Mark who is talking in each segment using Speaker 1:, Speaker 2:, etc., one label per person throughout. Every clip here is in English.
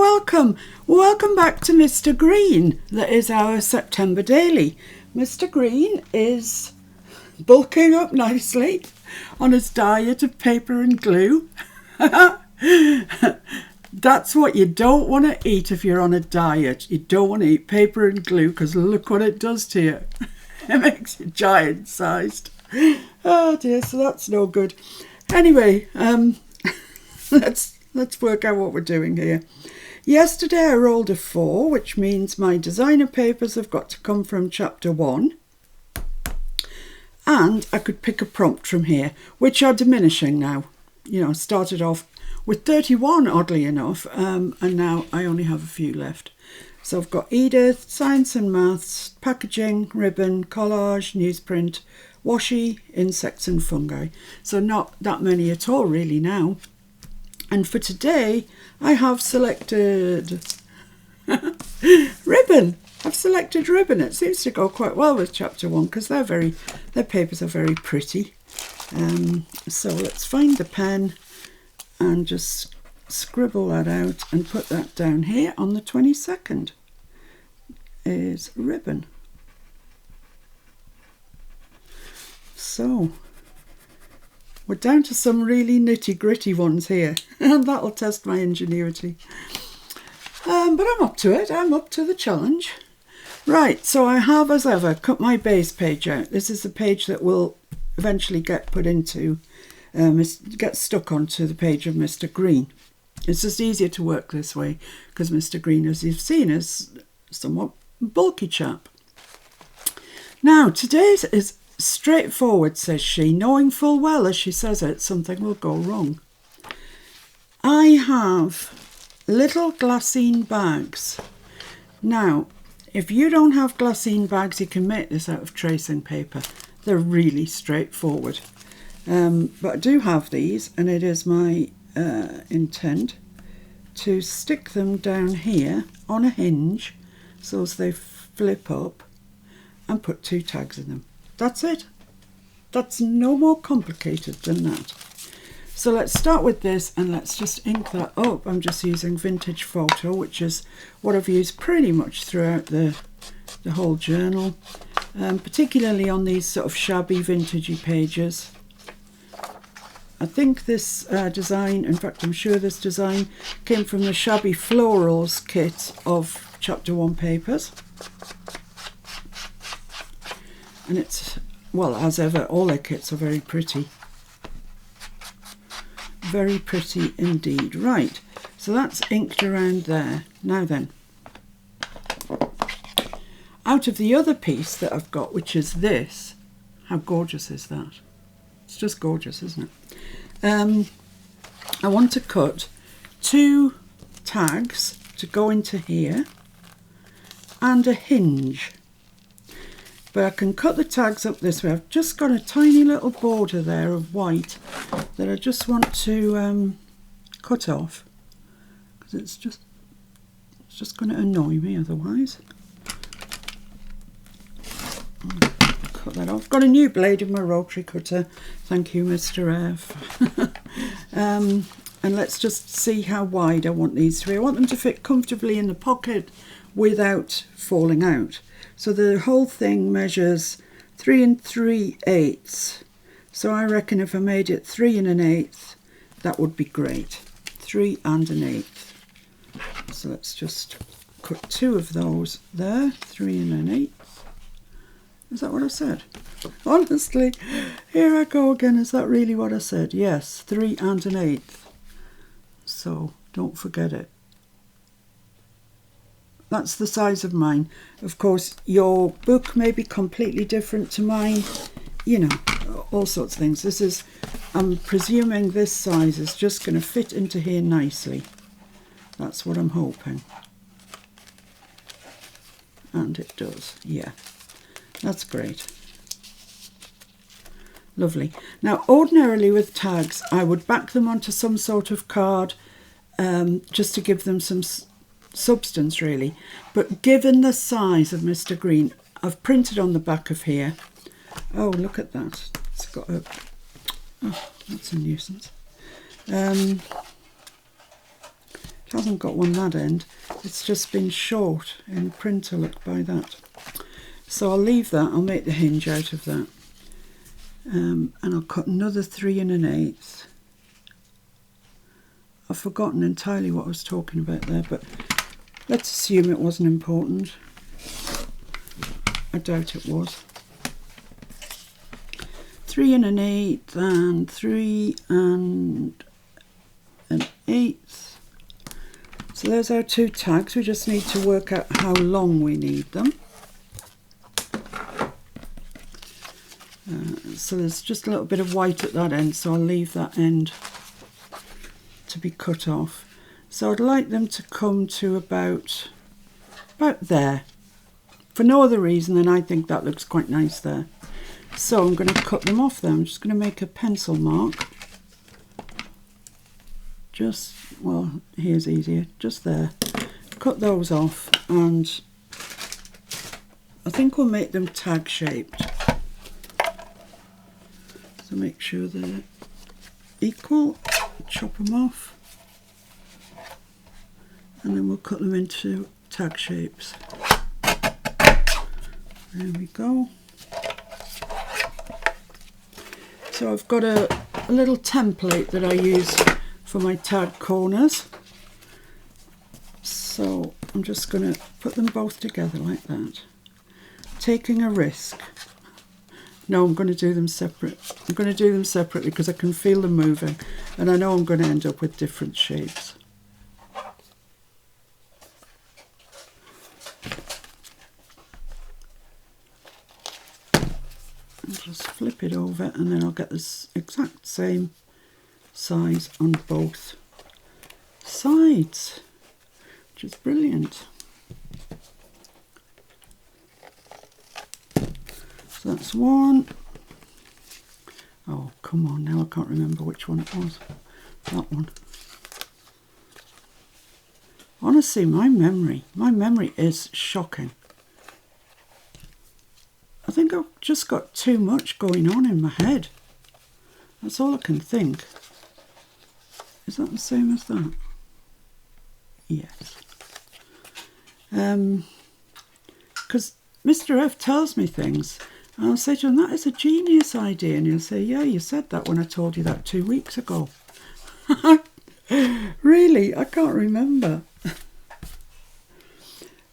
Speaker 1: Welcome back to Mr. Green. That is our September daily. Mr. Green is bulking up nicely on his diet of paper and glue. That's what you don't want to eat if you're on a diet. You don't want to eat paper and glue because look what it does to you. It makes you giant sized. Oh dear, so that's no good. Anyway, let's work out what we're doing here. Yesterday I rolled a 4, which means my designer papers have got to come from chapter 1. And I could pick a prompt from here, which are diminishing now. You know, I started off with 31, oddly enough, and now I only have a few left. So I've got Edith, Science and Maths, Packaging, Ribbon, Collage, Newsprint, Washi, Insects and Fungi. So not that many at all really now. And for today, I have selected Ribbon. I've selected Ribbon. It seems to go quite well with chapter 1 because their papers are very pretty. So let's find the pen and just scribble that out and put that down here on the 22nd is Ribbon. So we're down to some really nitty-gritty ones here, and that'll test my ingenuity. But I'm up to it. I'm up to the challenge. Right, so I have, as ever, cut my base page out. This is the page that will eventually get put into, get stuck onto the page of Mr. Green. It's just easier to work this way because Mr. Green, as you've seen, is somewhat bulky chap. Now, today's is straightforward, says she, knowing full well as she says it, something will go wrong. I have little glassine bags. Now, if you don't have glassine bags, you can make this out of tracing paper. They're really straightforward. But I do have these, and it is my intent to stick them down here on a hinge so as they flip up and put 2 tags in them. That's it. That's no more complicated than that. So let's start with this and let's just ink that up. I'm just using Vintage Photo, which is what I've used pretty much throughout the whole journal, particularly on these sort of shabby vintagey pages. I think this design, in fact I'm sure this design came from the Shabby Florals kit of chapter 1 papers. And it's, well, as ever, all their kits are very pretty. Very pretty indeed. Right, so that's inked around there. Now then, out of the other piece that I've got, which is this, how gorgeous is that? It's just gorgeous, isn't it? I want to cut 2 tags to go into here and a hinge. But I can cut the tags up this way. I've just got a tiny little border there of white that I just want to cut off because it's just going to annoy me otherwise. Cut that off. Got a new blade in my rotary cutter. Thank you, Mr. F. And let's just see how wide I want these to be. I want them to fit comfortably in the pocket without falling out. So the whole thing measures 3 3/8. So I reckon if I made it 3 1/8, that would be great. 3 1/8. So let's just cut 2 of those there. 3 1/8. Is that what I said? Honestly, here I go again. Is that really what I said? Yes, 3 1/8. So don't forget it. That's the size of mine. Of course, your book may be completely different to mine. You know, all sorts of things. This is, I'm presuming this size is just going to fit into here nicely. That's what I'm hoping. And it does, yeah. That's great. Lovely. Now, ordinarily with tags, I would back them onto some sort of card just to give them some substance really, but given the size of Mr. Green, I've printed on the back of here. Oh, look at that. It's got a, oh, that's a nuisance. It hasn't got one that end. It's just been short in printer, look, by that. So I'll leave that. I'll make the hinge out of that. And I'll cut another 3 1/8. I've forgotten entirely what I was talking about there, but let's assume it wasn't important. I doubt it was. 3 1/8 and 3 1/8. So there's our 2 tags. We just need to work out how long we need them. So there's just a little bit of white at that end, so I'll leave that end to be cut off. So I'd like them to come to about there, for no other reason than I think that looks quite nice there. So I'm going to cut them off there. I'm just going to make a pencil mark. Just, well, here's easier, just there. Cut those off, and I think we'll make them tag shaped. So make sure they're equal, chop them off, and then we'll cut them into tag shapes. There we go. So I've got a little template that I use for my tag corners. So I'm just going to put them both together like that. Taking a risk. No, I'm going to do them separate. I'm going to do them separately because I can feel them moving, and I know I'm going to end up with different shapes. I'll just flip it over, and then I'll get this exact same size on both sides, which is brilliant. So that's one. Oh, come on, now I can't remember which one it was. That one. Honestly, my memory is shocking. I think I've just got too much going on in my head. That's all I can think. Is that the same as that? Yes. Because Mr. F tells me things, and I'll say to him, that is a genius idea. And he'll say, yeah, you said that when I told you that 2 weeks ago. Really? I can't remember.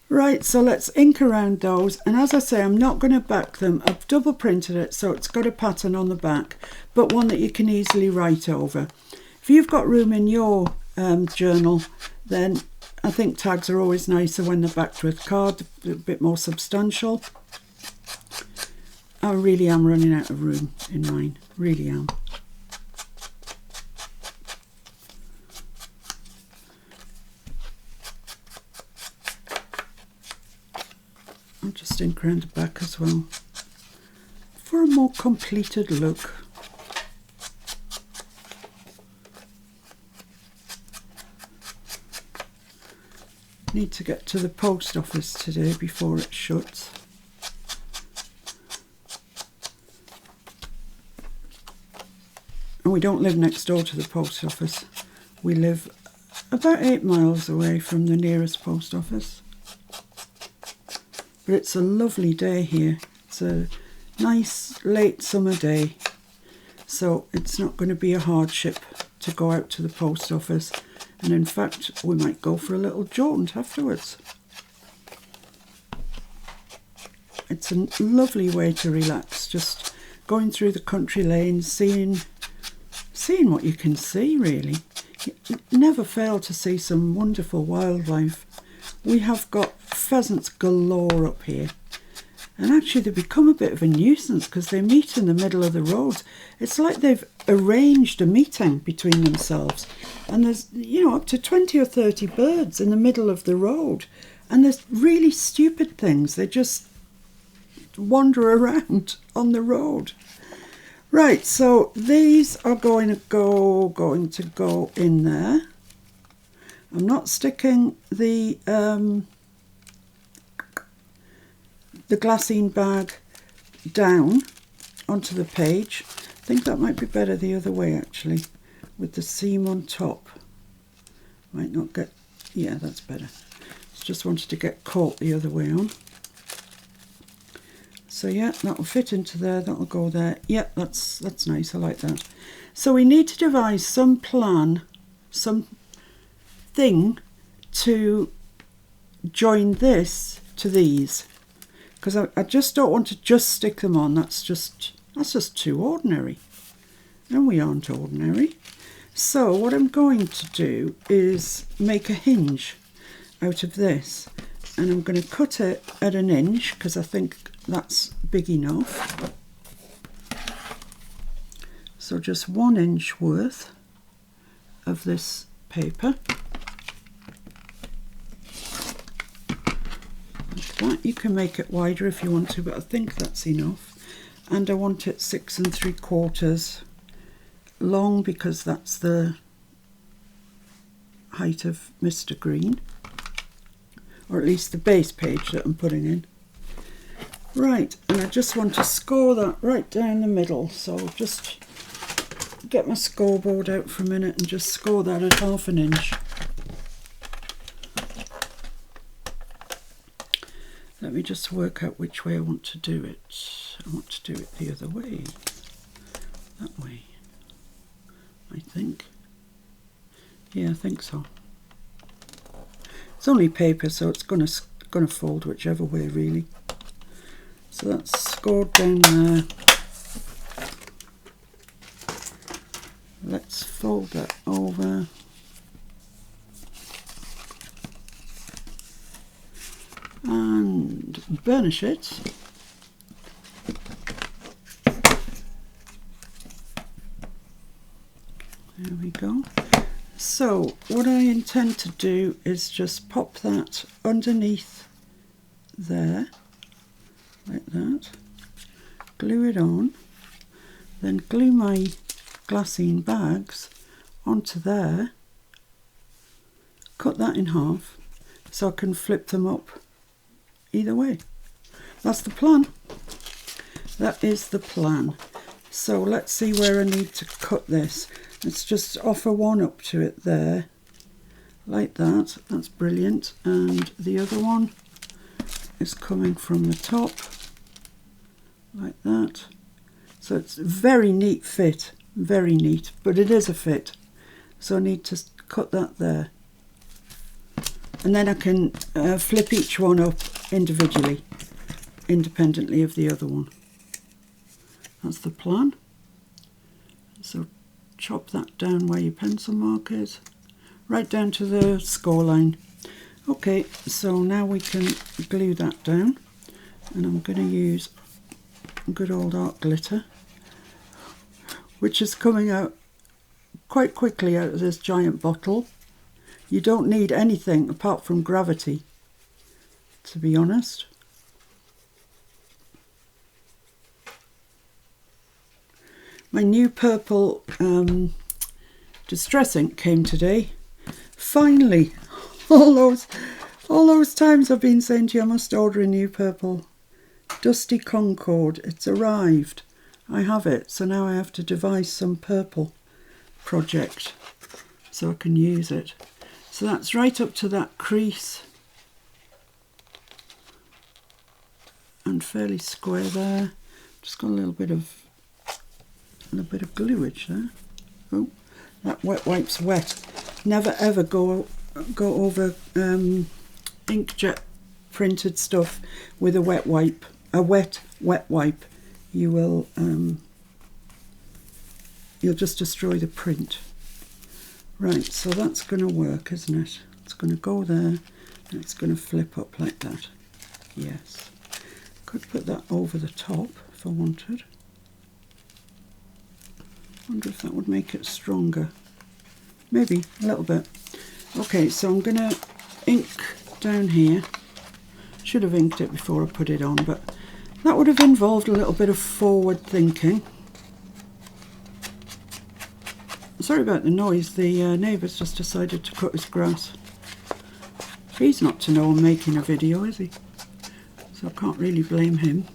Speaker 1: Right, so let's ink around those. And as I say, I'm not going to back them. I've double printed it, so it's got a pattern on the back, but one that you can easily write over. If you've got room in your journal, then I think tags are always nicer when they're backed with card, a bit more substantial. I really am running out of room in mine, really am. I'll just ink around the back as well for a more completed look. Need to get to the post office today before it shuts. And we don't live next door to the post office. We live about 8 miles away from the nearest post office. But it's a lovely day here. It's a nice late summer day. So it's not going to be a hardship to go out to the post office. And in fact, we might go for a little jaunt afterwards. It's a lovely way to relax, just going through the country lanes, seeing what you can see, really. You never fail to see some wonderful wildlife. We have got pheasants galore up here. And actually they become a bit of a nuisance because they meet in the middle of the road. It's like they've arranged a meeting between themselves. And there's, you know, up to 20 or 30 birds in the middle of the road. And there's really stupid things. They just wander around on the road. Right, so these are going to go in there. I'm not sticking the glassine bag down onto the page. I think that might be better the other way actually, with the seam on top. Might not get Yeah, that's better. Just wanted to get caught the other way on. So yeah, that'll fit into there, that'll go there. Yeah, that's nice, I like that. So we need to devise some plan, some thing to join this to these. Because I just don't want to just stick them on, that's just too ordinary. And we aren't ordinary. So what I'm going to do is make a hinge out of this. And I'm going to cut it at 1 inch because I think that's big enough. So just 1 inch worth of this paper. Like that. You can make it wider if you want to, but I think that's enough. And I want it 6 3/4 long because that's the height of Mr. Green. Or at least the base page that I'm putting in. Right, and I just want to score that right down the middle. So I'll just get my scoreboard out for a minute and just score that at 1/2 inch. Let me just work out which way I want to do it. I want to do it the other way. That way, I think. Yeah, I think so. It's only paper, so it's gonna fold whichever way, really. So that's scored down there. Let's fold that over. And burnish it. There we go. So what I intend to do is just pop that underneath there, like that, glue it on, then glue my glassine bags onto there, cut that in half so I can flip them up either way. That's the plan. That is the plan. So let's see where I need to cut this. Let's just offer one up to it there, like that. That's brilliant. And the other one is coming from the top, like that. So it's a very neat fit, very neat, but it is a fit. So I need to cut that there. And then I can flip each one up individually, independently of the other one. That's the plan. So chop that down where your pencil mark is, right down to the score line. Okay, so now we can glue that down, and I'm going to use good old art glitter, which is coming out quite quickly out of this giant bottle. You don't need anything apart from gravity, to be honest. My new purple distress ink came today. Finally, all those times I've been saying to you I must order a new purple. Dusty Concord, it's arrived. I have it, so now I have to devise some purple project so I can use it. So that's right up to that crease and fairly square there. Just got a little bit of gluage there. Oh, that wet wipe's wet. Never ever go over inkjet printed stuff with a wet wipe. A wet wipe. You will you'll just destroy the print. Right, so that's going to work, isn't it? It's going to go there and it's going to flip up like that. Yes. Could put that over the top if I wanted. Wonder if that would make it stronger. Maybe a little bit. Okay, so I'm going to ink down here. Should have inked it before I put it on, but that would have involved a little bit of forward thinking. Sorry about the noise, the neighbour's just decided to cut his grass. He's not to know I'm making a video, is he? So I can't really blame him.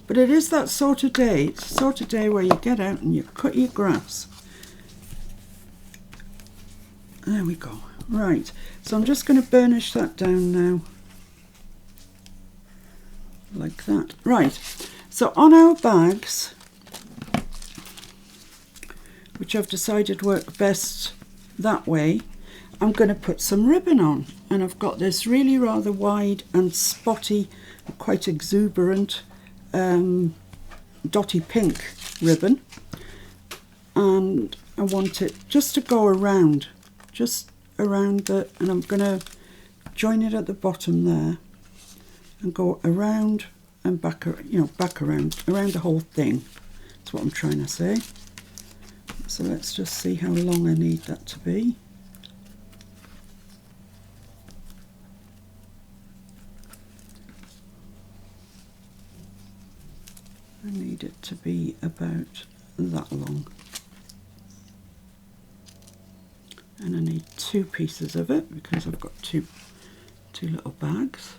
Speaker 1: But it is that sort of day. It's the sort of day where you get out and you cut your grass. There we go. Right, so I'm just going to burnish that down now. Like that. Right, so on our bags, which I've decided work best that way, I'm going to put some ribbon on. And I've got this really rather wide and spotty, quite exuberant, dotty pink ribbon. And I want it just to go around, just around the, and I'm going to join it at the bottom there and go around and back, you know, back around the whole thing. That's what I'm trying to say. So let's just see how long I need that to be. I need it to be about that long. And I need 2 pieces of it because I've got two little bags.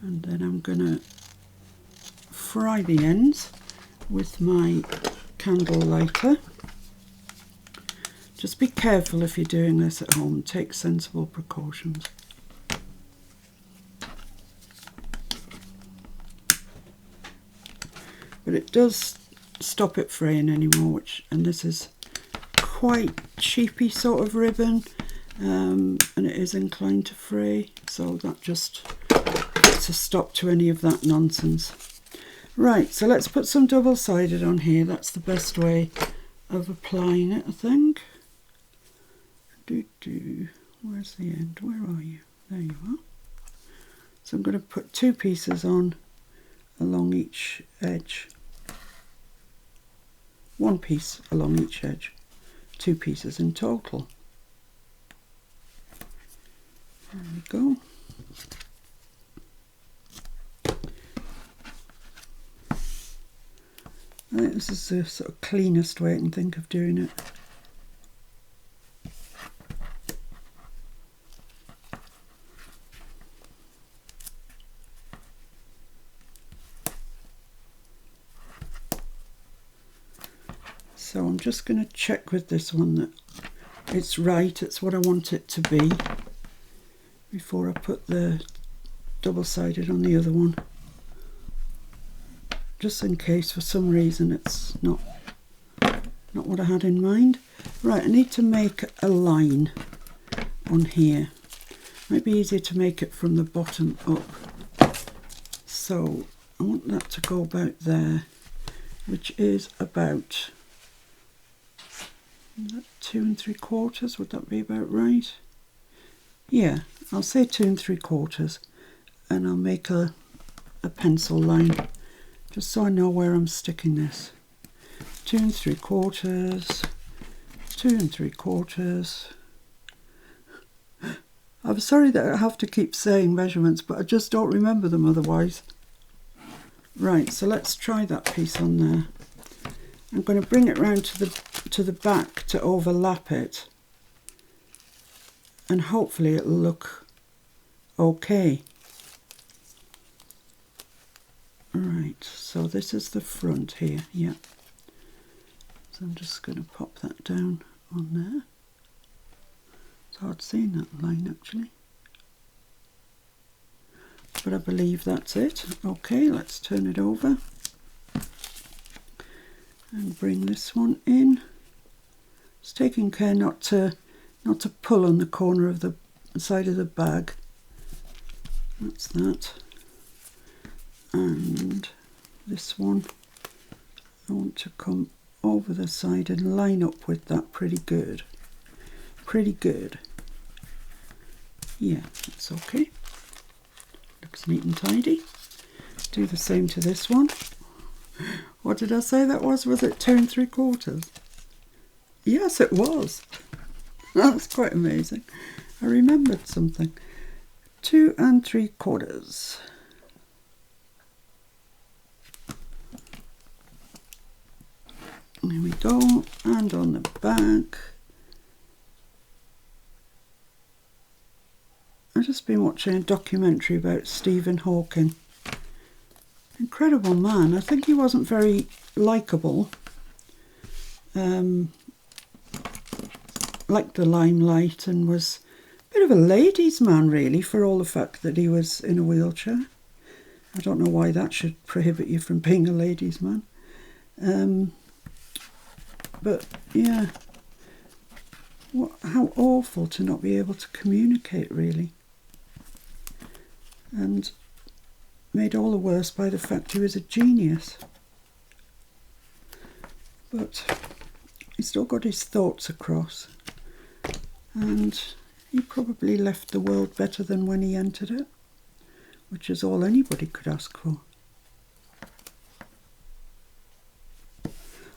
Speaker 1: And then I'm going to fry the ends with my candle lighter. Just be careful if you're doing this at home, take sensible precautions. But it does stop it fraying anymore, and this is quite cheapy sort of ribbon, and it is inclined to fray, so that just puts a stop to any of that nonsense. Right, so let's put some double-sided on here. That's the best way of applying it, I think. Where's the end? Where are you? There you are. So I'm going to put 2 pieces on along each edge. 1 piece along each edge. 2 pieces in total. There we go. I think this is the sort of cleanest way I can think of doing it. So I'm just going to check with this one that it's right, it's what I want it to be, before I put the double-sided on the other one. Just in case for some reason it's not what I had in mind. Right, I need to make a line on here. Might be easier to make it from the bottom up. So I want that to go about there, which is about 2 3/4. Would that be about right? Yeah, I'll say 2 3/4, and I'll make a pencil line just so I know where I'm sticking this. 2 3/4, 2 3/4. I'm sorry that I have to keep saying measurements, but I just don't remember them otherwise. Right, so let's try that piece on there. I'm going to bring it round to the back to overlap it, and hopefully it'll look okay. Right, so this is the front here, yeah. So I'm just going to pop that down on there. It's hard seeing that line actually, but I believe that's it. Okay, let's turn it over and bring this one in. Just taking care not to pull on the corner of the side of the bag. That's that. And this one I want to come over the side and line up with that pretty good. Pretty good. Yeah, that's okay. Looks neat and tidy. Do the same to this one. What did I say that was? Was it 2 3/4? Yes, it was. That's quite amazing. I remembered something. 2 3/4. There we go. And on the back. I've just been watching a documentary about Stephen Hawking. Incredible man. I think he wasn't very likeable. Liked the limelight and was a bit of a ladies' man, really, for all the fact that he was in a wheelchair. I don't know why that should prohibit you from being a ladies' man. But yeah, how awful to not be able to communicate, really. And made all the worse by the fact he was a genius. But he still got his thoughts across. And he probably left the world better than when he entered it, which is all anybody could ask for.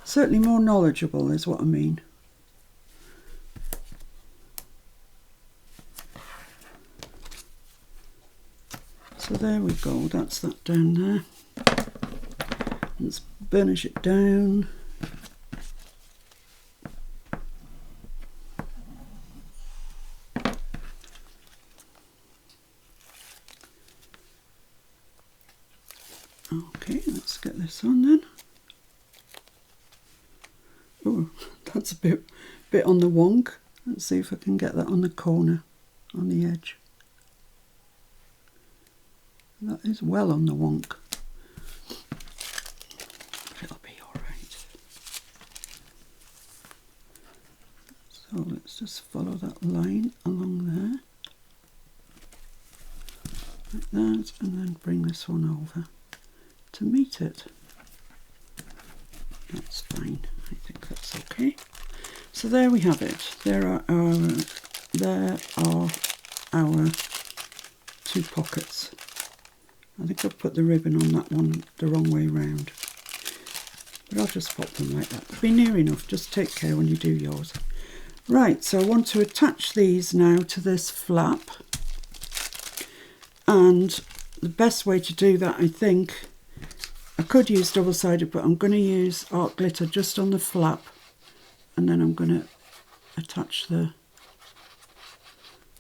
Speaker 1: Certainly more knowledgeable is what I mean. So there we go, that's that down there. Let's burnish it down. Okay, let's get this on then. Oh, that's a bit on the wonk. Let's see if I can get that on the corner, on the edge. That is well on the wonk. It'll be alright. So let's just follow that line along there. Like that, and then bring this one over to meet it. That's fine. I think that's okay. So there we have it. There are our two pockets. I think I've put the ribbon on that one the wrong way round. But I'll just pop them like that. Be near enough. Just take care when you do yours. Right, so I want to attach these now to this flap. And the best way to do that, I think, I could use double-sided, but I'm going to use art glitter just on the flap, and then I'm going to attach the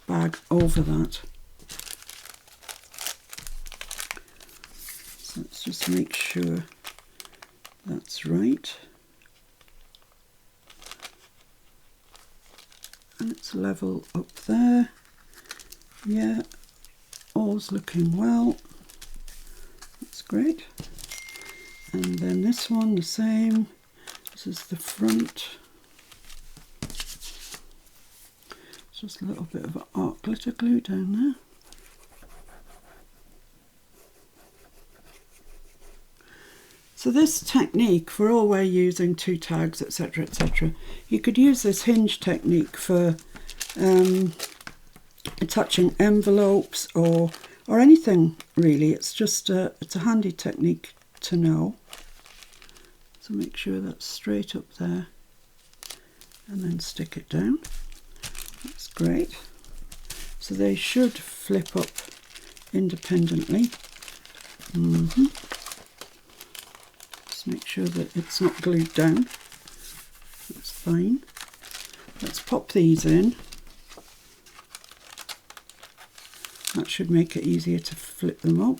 Speaker 1: bag over that. So let's just make sure that's right. And it's level up there. Yeah, all's looking well. That's great. And then this one, the same. This is the front. Just a little bit of art glitter glue down there. So this technique, for all we're using two tags, etc., etc., you could use this hinge technique for attaching envelopes or anything really. It's just it's a handy technique to know. So make sure that's straight up there and then stick it down. That's great. So they should flip up independently. Just make sure that it's not glued down. That's fine. Let's pop these in. That should make it easier to flip them up.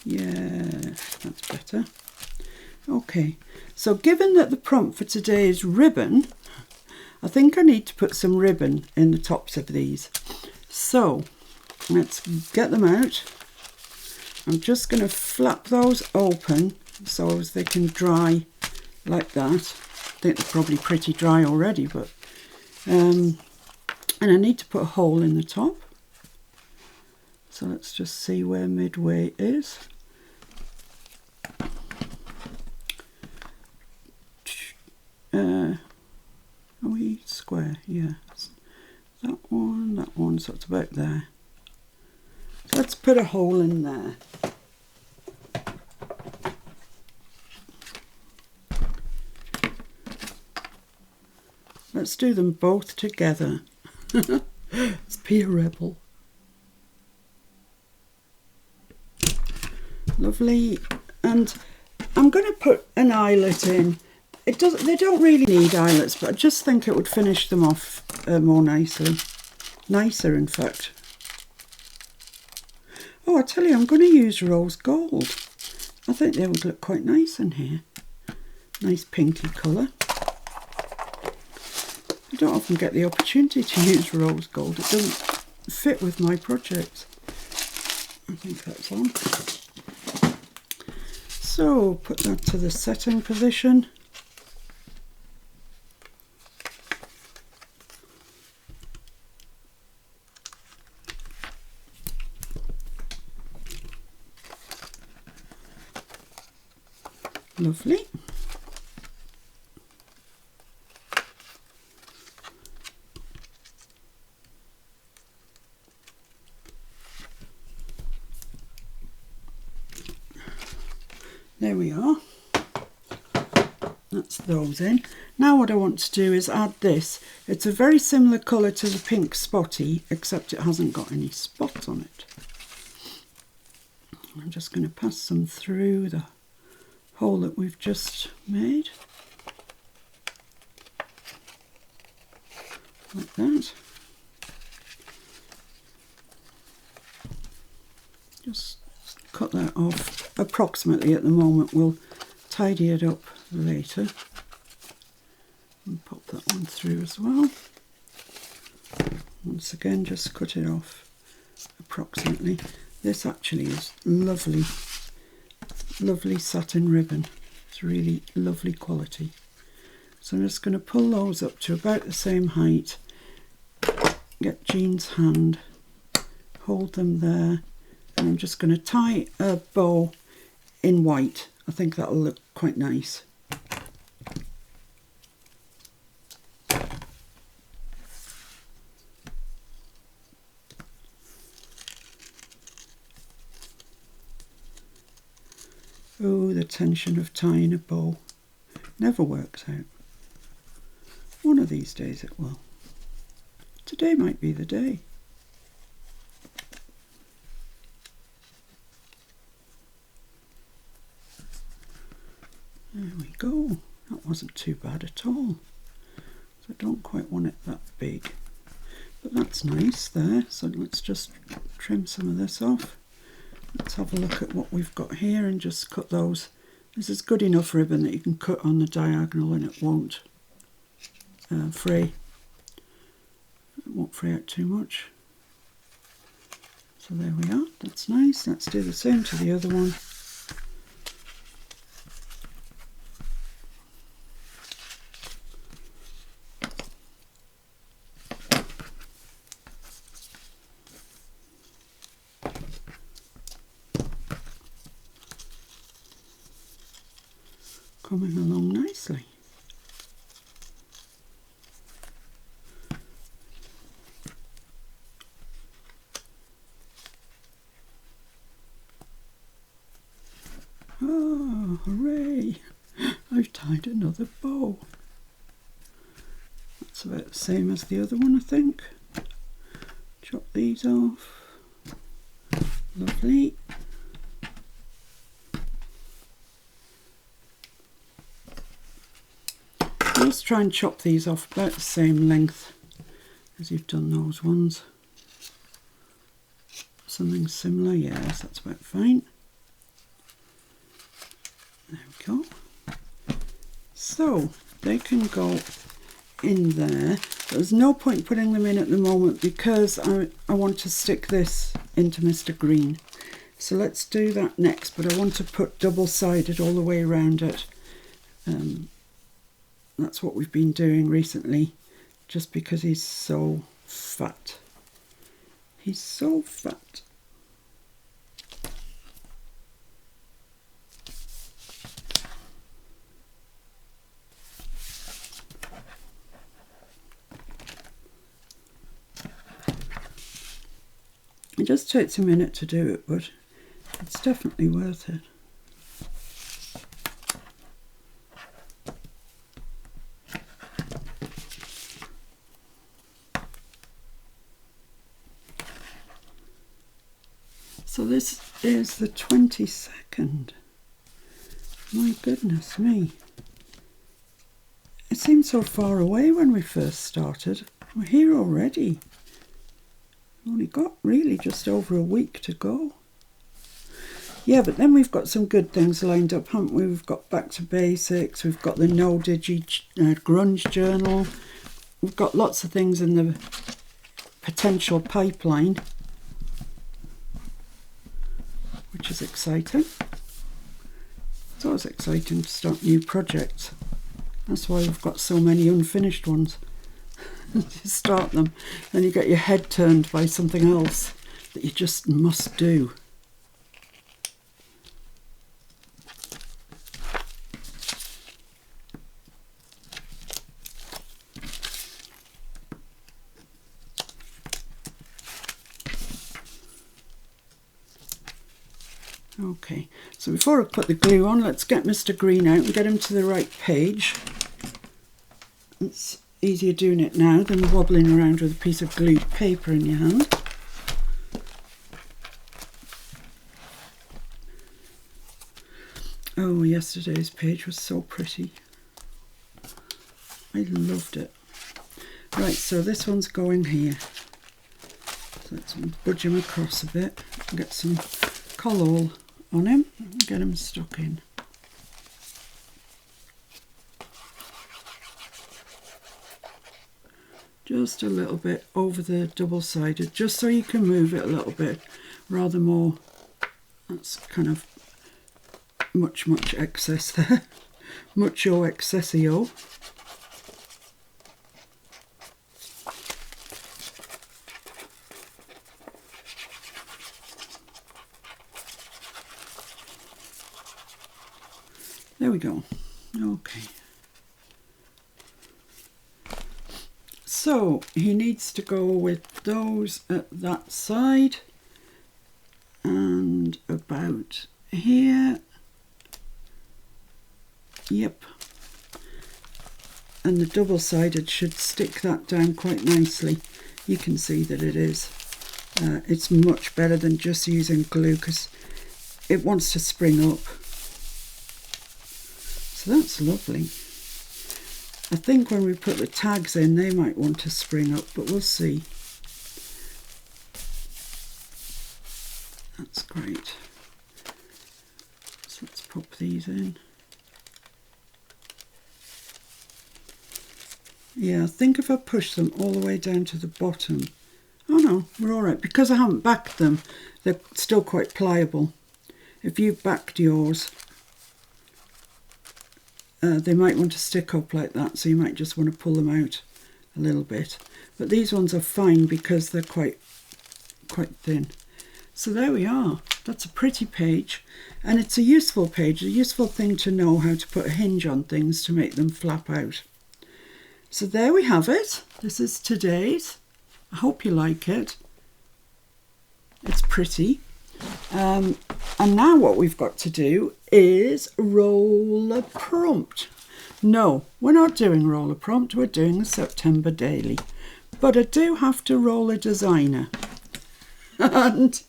Speaker 1: Yeah, that's better. Okay, so given that the prompt for today is ribbon, I think I need to put some ribbon in the tops of these. So let's get them out. I'm just going to flap those open so as they can dry like that. I think they're probably pretty dry already, but and I need to put a hole in the top. So let's just see where midway is. Are we square? Yeah. That one, so it's about there. So let's put a hole in there. Let's do them both together. Let's be a rebel. Lovely. And I'm going to put an eyelet in. They don't really need eyelets, but I just think it would finish them off more nicely. Nicer, in fact. Oh, I tell you, I'm going to use rose gold. I think they would look quite nice in here. Nice pinky colour. I don't often get the opportunity to use rose gold. It doesn't fit with my projects. I think that's on. So put that to the setting position. Lovely. There we are. That's those in. Now what I want to do is add this. It's a very similar colour to the pink spotty, except it hasn't got any spots on it. I'm just going to pass some through the hole that we've just made. Like that. Just cut that off approximately at the moment. We'll tidy it up later. And pop that one through as well. Once again, just cut it off approximately. This actually is lovely, lovely satin ribbon. It's really lovely quality. So I'm just going to pull those up to about the same height. Get Jean's hand, hold them there, and I'm just going to tie a bow in white. I think that'll look quite nice. Oh, the tension of tying a bow. Never works out. One of these days it will. Today might be the day. There we go. That wasn't too bad at all. So I don't quite want it that big. But that's nice there. So let's just trim some of this off. Let's have a look at what we've got here and just cut those. This is good enough ribbon that you can cut on the diagonal and it won't fray. It won't fray out too much. So there we are. That's nice. Let's do the same to the other one. Coming along nicely. Oh, hooray! I've tied another bow. That's about the same as the other one, I think. Chop these off. Lovely. Just try and chop these off about the same length as you've done those ones. Something similar, yes, that's about fine. There we go. So they can go in there. There's no point putting them in at the moment because I want to stick this into Mr. Green. So let's do that next, but I want to put double-sided all the way around it. That's what we've been doing recently, just because he's so fat. He's so fat. It just takes a minute to do it, but it's definitely worth it. So this is the 22nd. My goodness me. It seemed so far away when we first started. We're here already. We've only got really just over a week to go. Yeah, but then we've got some good things lined up, haven't we? We've got Back to Basics, we've got the No Digi Grunge Journal. We've got lots of things in the potential pipeline, which is exciting. It's always exciting to start new projects. That's why we've got so many unfinished ones. You start them, then you get your head turned by something else that you just must do. Okay, so before I put the glue on, let's get Mr. Green out and get him to the right page. It's easier doing it now than wobbling around with a piece of glued paper in your hand. Oh, yesterday's page was so pretty. I loved it. Right, so this one's going here. So let's budge him across a bit and get some collall on him and get him stuck in. Just a little bit over the double-sided, just so you can move it a little bit, rather more. That's kind of much excess there. Mucho excessio. There we go. Okay. So he needs to go with those at that side and about here. Yep. And the double-sided should stick that down quite nicely. You can see that it is. It's much better than just using glue because it wants to spring up. So that's lovely. I think when we put the tags in, they might want to spring up, but we'll see. That's great. So let's pop these in. Yeah, I think if I push them all the way down to the bottom. Oh no, we're all right. Because I haven't backed them, they're still quite pliable. If you've backed yours, they might want to stick up like that, so you might just want to pull them out a little bit. But these ones are fine because they're quite thin. So there we are. That's a pretty page, and it's a useful page, a useful thing to know how to put a hinge on things to make them flap out. So there we have it. This is today's. I hope you like it. It's pretty. And now what we've got to do is roll a prompt. No, we're not doing roll a prompt, we're doing a September daily. But I do have to roll a designer. And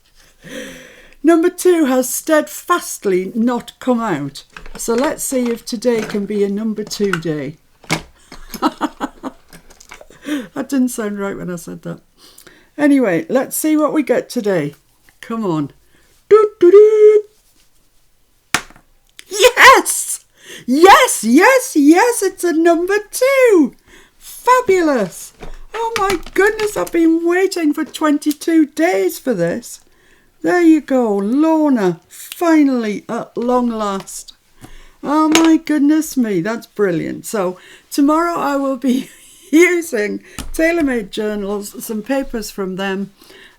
Speaker 1: number 2 has steadfastly not come out. So let's see if today can be a number 2 day. That didn't sound right when I said that. Anyway, let's see what we get today. Come on. Doo, doo, doo. Yes! Yes, yes, yes, it's a number 2. Fabulous. Oh my goodness, I've been waiting for 22 days for this. There you go, Lorna, finally at long last. Oh my goodness me, that's brilliant. So tomorrow I will be using TaylorMade journals, some papers from them,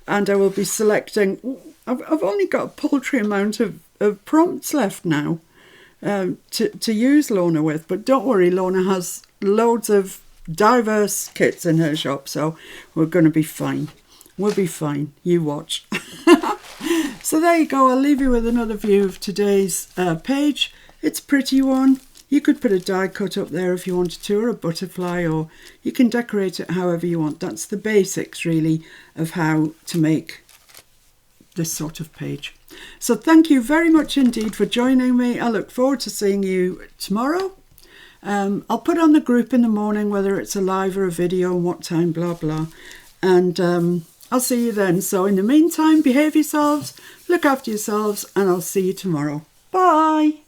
Speaker 1: and I will be selecting. I've only got a paltry amount of prompts left now to use Lorna with, but don't worry, Lorna has loads of diverse kits in her shop, so we're going to be fine. We'll be fine, you watch. So there you go, I'll leave you with another view of today's page. It's a pretty one. You could put a die cut up there if you wanted to, or a butterfly, or you can decorate it however you want. That's the basics really of how to make this sort of page. So thank you very much indeed for joining me. I look forward to seeing you tomorrow. I'll put on the group in the morning whether it's a live or a video and what time, blah blah, and I'll see you then. So in the meantime, behave yourselves, look after yourselves, and I'll see you tomorrow. Bye.